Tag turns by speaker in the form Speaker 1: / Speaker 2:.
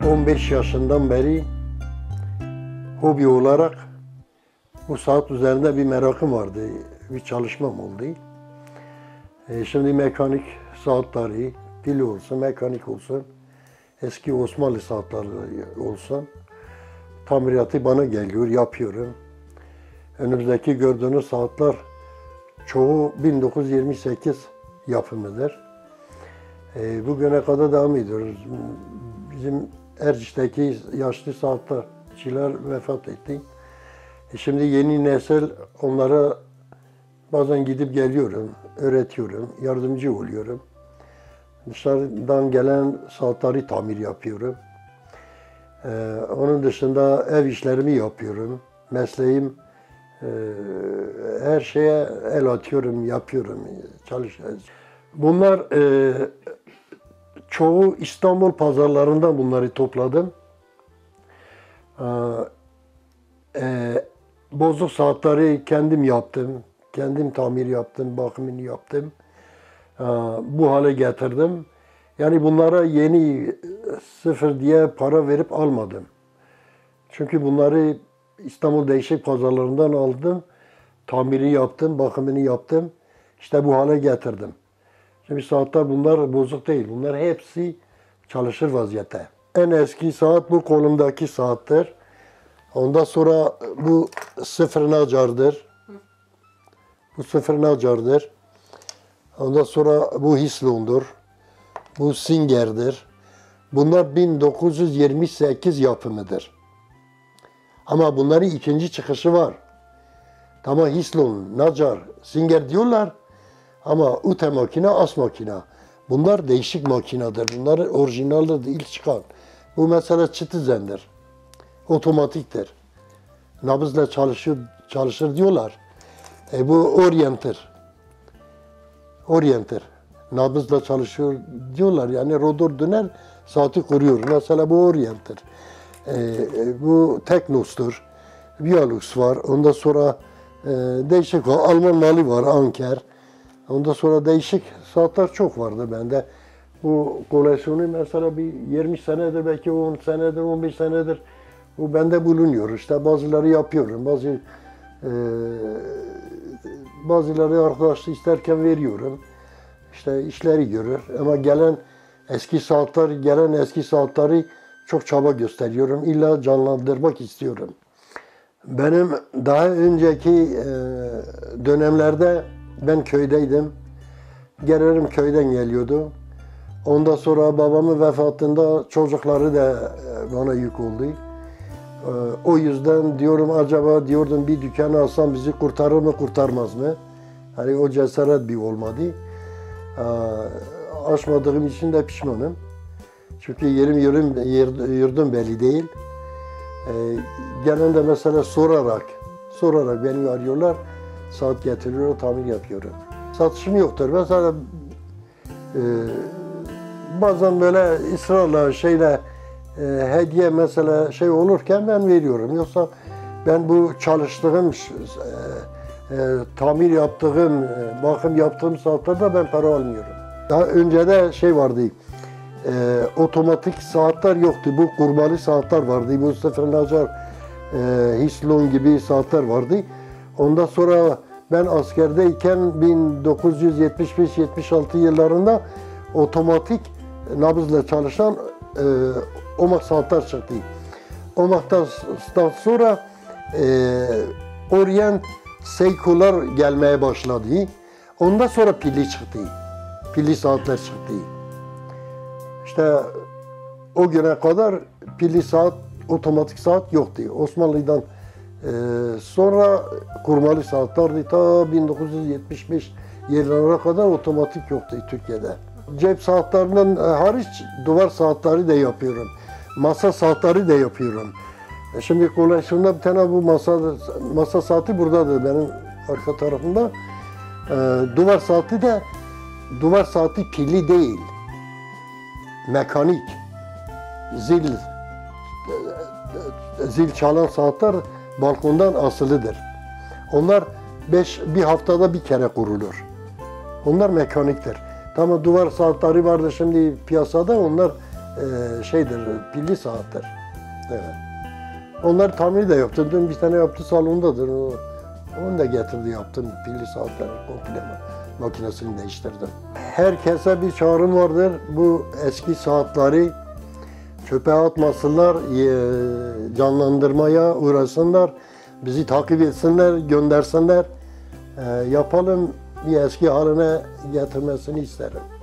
Speaker 1: 15 yaşından beri hobi olarak bu saat üzerinde bir merakım vardı, bir çalışmam oldu. Şimdi mekanik saatleri, pil olsun, mekanik olsun, eski Osmanlı saatleri olsun, tamiratı bana geliyor, yapıyorum. Önümüzdeki gördüğünüz saatler çoğu 1928 yapımıdır. Bugüne kadar devam ediyoruz. Bizim Erciş'teki yaşlı saatçiler vefat etti. Şimdi yeni nesil onlara bazen gidip geliyorum, öğretiyorum, yardımcı oluyorum. Dışarıdan gelen saatleri tamir yapıyorum. Onun dışında ev işlerimi yapıyorum. Mesleğim her şeye el atıyorum, yapıyorum, çalışıyorum. Bunlar çoğu İstanbul pazarlarından bunları topladım. Bozuk saatleri kendim yaptım. Kendim tamir yaptım, bakımını yaptım. Bu hale getirdim. Yani bunlara yeni sıfır diye para verip almadım. Çünkü bunları İstanbul değişik pazarlarından aldım. Tamiri yaptım, bakımını yaptım. İşte bu hale getirdim. Şimdi saatler bunlar bozuk değil. Bunlar hepsi çalışır vaziyette. En eski saat bu kolumdaki saattir. Ondan sonra bu sıfır nacardır. Bu sıfır nacardır. Ondan sonra bu Hislon'dur. Bu Singer'dir. Bunlar 1928 yapımıdır. Ama bunların ikinci çıkışı var. Tamam, Hislon, Nacar, Singer diyorlar. Ama UT makine, as makine. Bunlar değişik makinedir. Bunlar orijinaldir, ilk çıkan. Bu mesela Citizen'dir. Otomatiktir. Nabızla çalışır diyorlar. Bu Orient'tir. Orient'tir. Nabızla çalışıyor diyorlar. Yani rotor döner, saati kuruyor. Mesela bu Orient'tir. Bu Teknos'tur. Vialux var. Ondan sonra değişik var. Alman malı var, Anker. Ondan sonra değişik saatler çok vardı bende. Bu koleksiyonu mesela bir 20 senedir, belki 10 senedir, 15 senedir bu bende bulunuyor. İşte bazıları yapıyorum, bazıları arkadaşlar isterken veriyorum. İşte işleri görür. Ama gelen eski saatleri çok çaba gösteriyorum. İlla canlandırmak istiyorum. Benim daha önceki dönemlerde ben köydeydim. Gelirim, köyden geliyordu. Ondan sonra babamın vefatında çocukları da bana yük oldu. O yüzden diyorum, acaba diyordum bir dükkan alsam bizi kurtarır mı kurtarmaz mı? Hani o cesaret bir olmadı. Açmadığım için de pişmanım. Çünkü yurdum belli değil. Gelen de mesela sorarak beni arıyorlar. Saat getiriyor, tamir yapıyorum. Satışım yoktur. Mesela bazen böyle ısrarla hediye mesela olurken ben veriyorum. Yoksa ben bu çalıştığım, tamir yaptığım, bakım yaptığım saatlerde ben para almıyorum. Daha önce de vardı, otomatik saatler yoktu. Bu kurmalı saatler vardı. Bu sıfır nacar, Hislon gibi saatler vardı. Ondan sonra ben askerdeyken 1975-76 yıllarında otomatik nabızla çalışan OMAK saatler çıktı. OMAK'tan sonra Orient Seiko'lar gelmeye başladı. Ondan sonra pilli çıktı. Pilli saatler çıktı. İşte o güne kadar pilli saat, otomatik saat yoktu. Osmanlı'dan sonra kurmalı saatlerdi. Ta 1975 yıllarına kadar otomatik yoktu Türkiye'de. Cep saatlerinin hariç duvar saatleri de yapıyorum. Masa saatleri de yapıyorum. Şimdi koleksiyonda bir tane bu masa saati buradadır benim arka tarafımda. Duvar saati pilli değil. Mekanik. Zil çalan saatler balkondan asılıdır. Onlar bir haftada bir kere kurulur. Onlar mekaniktir. Tamam, duvar saatleri vardı şimdi piyasada, onlar şeydir, pilli saattir. Evet. Onları tamir de yaptım. Dün bir tane yaptı salondadır. Onu da getirdi yaptım. Pilli saatleri komple makinesini değiştirdim. Herkese bir çağrım vardır. Bu eski saatleri çöpe atmasınlar, canlandırmaya uğraşsınlar, bizi takip etsinler, göndersinler. Yapalım, bir eski haline getirmesini isterim.